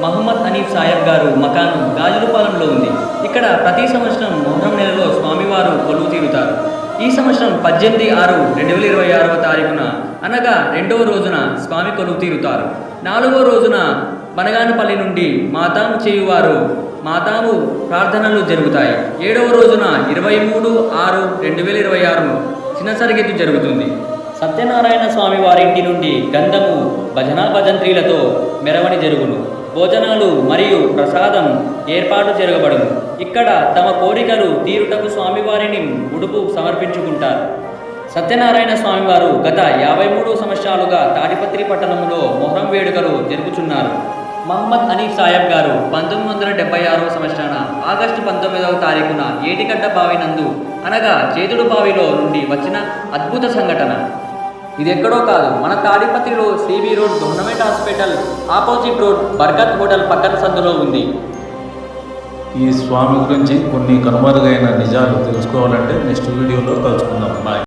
మహమ్మద్ హనీఫ్ సాయబ్ గారు మకాను గాజులపాలెంలో ఉంది. ఇక్కడ ప్రతి సంవత్సరం మొహరం నెలలో స్వామివారు కొలువు తీరుతారు. ఈ సంవత్సరం 18/6/2026 తారీఖున అనగా 2వ రోజున స్వామి కొలువు తీరుతారు. 4వ రోజున బనగానపల్లి నుండి మాతాము చేయువారు మాతాము ప్రార్థనలు జరుగుతాయి. 7వ రోజున 23/6/2026 చిన్న సరిగెత్తు జరుగుతుంది. సత్యనారాయణ స్వామి వారి ఇంటి నుండి గంధము భజనా భజంత్రీలతో మెరవని జరుగును. భోజనాలు మరియు ప్రసాదం ఏర్పాటు జరగబడును. ఇక్కడ తమ కోరికలు తీరుటకు స్వామివారిని ఉడుపు సమర్పించుకుంటారు. సత్యనారాయణ స్వామివారు గత 53 సంవత్సరాలుగా తాడిపత్రి పట్టణంలో మొహరం వేడుకలు జరుపుచున్నారు. మహమ్మద్ హనీఫ్ సాయబ్ గారు 1976వ సంవత్సరాన ఆగస్టు 19వ తారీఖున ఏటిగడ్డ బావి నందు అనగా చేతుడు బావిలో నుండి వచ్చిన అద్భుత సంఘటన. ఇది ఎక్కడో కాదు, మన తాడిపత్రిలో CB road government hospital opposite road Barkat hotel పక్కన సందులో ఉంది. ఈ స్వామి గురించి కొన్ని కనుమరుగైన నిజాలు తెలుసుకోవాలంటే నెక్స్ట్ వీడియోలో కలుసుకుందాం. బాయ్.